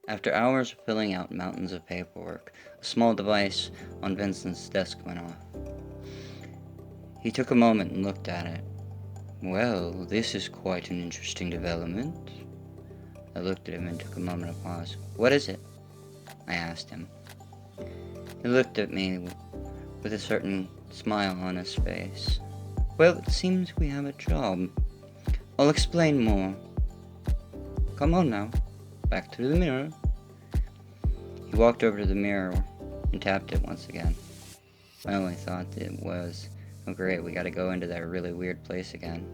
After hours of filling out mountains of paperwork, a small device on Vincent's desk went off. He took a moment and looked at it. Well, this is quite an interesting development. I looked at him and took a moment of pause. What is it? I asked him. He looked at me with a certain smile on his face. Well, it seems we have a job. I'll explain more. Come on now, back to the mirror. He walked over to the mirror and tapped it once again. My only thought it was, oh great, we gotta go into that really weird place again.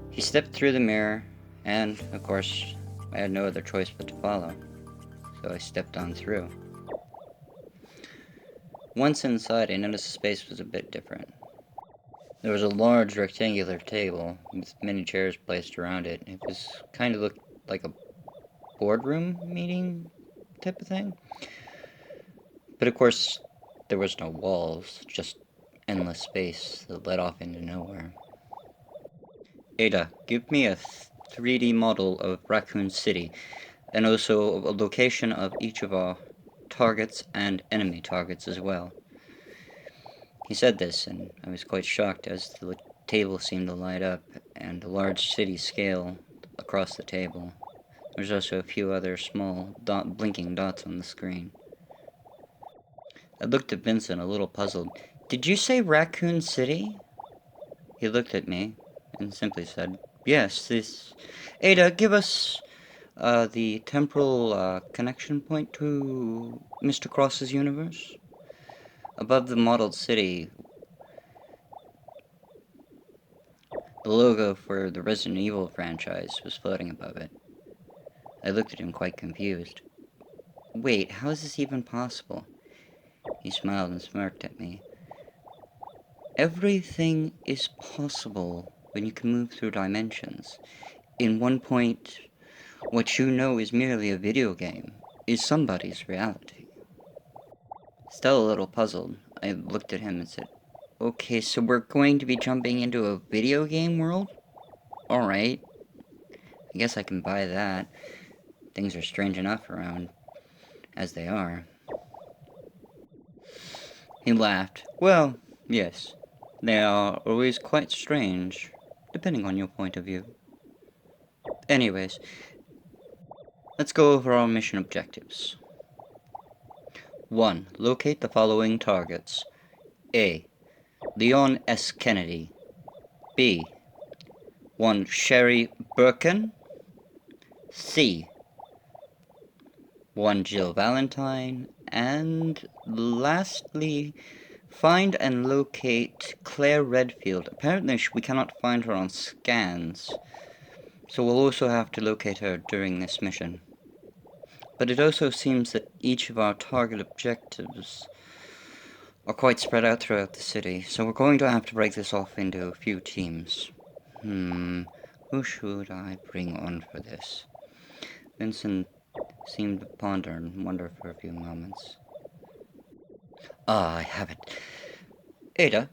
He stepped through the mirror, and, of course, I had no other choice but to follow. So I stepped on through. Once inside, I noticed the space was a bit different. There was a large rectangular table with many chairs placed around it. It was kind of looked like a boardroom meeting type of thing. But of course, there was no walls, just endless space that led off into nowhere. Ada, give me a 3D model of Raccoon City, and also a location of each of our targets and enemy targets as well. He said this, and I was quite shocked as the table seemed to light up, and a large city scale across the table. There's also a few other small blinking dots on the screen. I looked at Vincent, a little puzzled. Did you say Raccoon City? He looked at me and simply said, Yes, this... Ada, give us the temporal connection point to Mr. Cross's universe. Above the modeled city, the logo for the Resident Evil franchise was floating above it. I looked at him quite confused. Wait, how is this even possible? He smiled and smirked at me. Everything is possible when you can move through dimensions. In one point, what you know is merely a video game is somebody's reality. Still a little puzzled, I looked at him and said, Okay, so we're going to be jumping into a video game world? Alright. I guess I can buy that. Things are strange enough around as they are. He laughed. Well, yes. They are always quite strange, depending on your point of view. Anyways, let's go over our mission objectives. 1. Locate the following targets. A. Leon S. Kennedy. B. 1. Sherry Birkin. C. 1. Jill Valentine. And lastly, find and locate Claire Redfield. Apparently we cannot find her on scans, so we'll also have to locate her during this mission. But it also seems that each of our target objectives are quite spread out throughout the city, so we're going to have to break this off into a few teams. Who should I bring on for this? Vincent seemed to ponder and wonder for a few moments. I have it. Ada,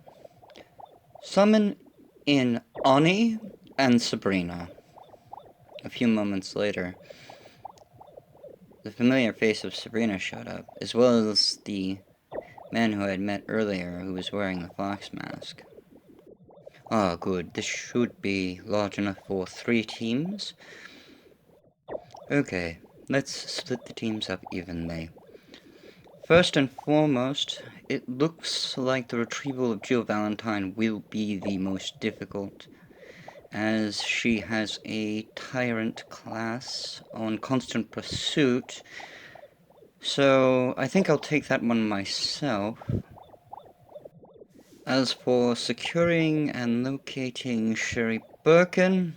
summon in Ani and Sabrina. A few moments later, the familiar face of Sabrina showed up, as well as the man who I had met earlier who was wearing the fox mask. Ah, good. This should be large enough for 3 teams. Okay, let's split the teams up evenly. First and foremost, it looks like the retrieval of Jill Valentine will be the most difficult, as she has a tyrant class on constant pursuit. So I think I'll take that one myself. As for securing and locating Sherry Birkin,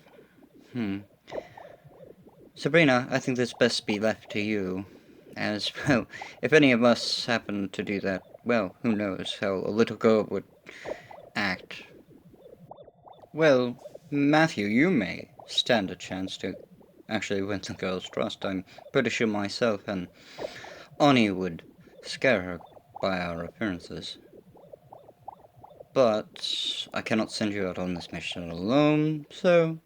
Sabrina, I think this best be left to you. As, well, if any of us happen to do that, well, who knows how a little girl would act. Well, Matthew, you may stand a chance to actually win the girl's trust. I'm pretty sure myself and Ani would scare her by our appearances. But I cannot send you out on this mission alone, so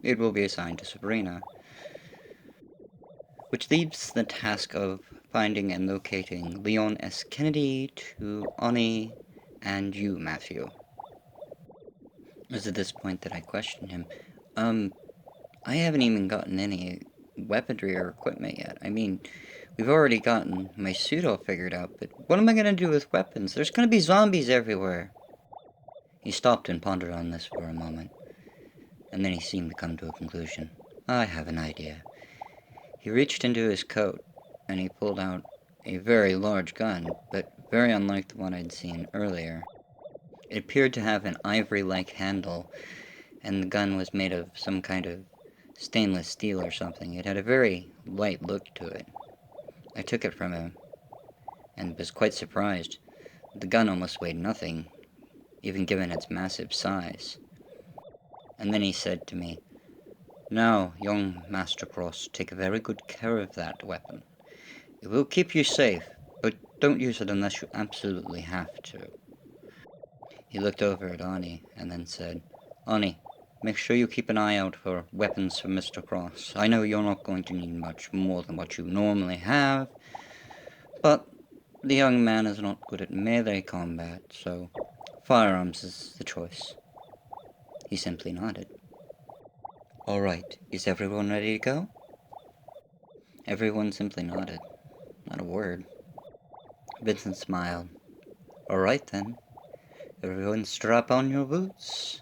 it will be assigned to Sabrina. which leaves the task of finding and locating Leon S. Kennedy to Ani and you, Matthew. It was at this point that I questioned him. I haven't even gotten any weaponry or equipment yet. I mean, we've already gotten my suit all figured out, but what am I gonna do with weapons? There's gonna be zombies everywhere. He stopped and pondered on this for a moment, and then he seemed to come to a conclusion. I have an idea. He reached into his coat, and he pulled out a very large gun, but very unlike the one I'd seen earlier. It appeared to have an ivory-like handle, and the gun was made of some kind of stainless steel or something. It had a very light look to it. I took it from him, and was quite surprised. The gun almost weighed nothing, even given its massive size. And then he said to me, "Now, young Master Cross, take very good care of that weapon. It will keep you safe, but don't use it unless you absolutely have to." He looked over at Ani, and then said, "Ani, make sure you keep an eye out for weapons for Mr. Cross. I know you're not going to need much more than what you normally have, but the young man is not good at melee combat, so firearms is the choice." He simply nodded. "Alright, is everyone ready to go?" Everyone simply nodded. Not a word. Vincent smiled. "Alright then. Everyone strap on your boots."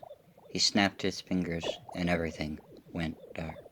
He snapped his fingers, and everything went dark.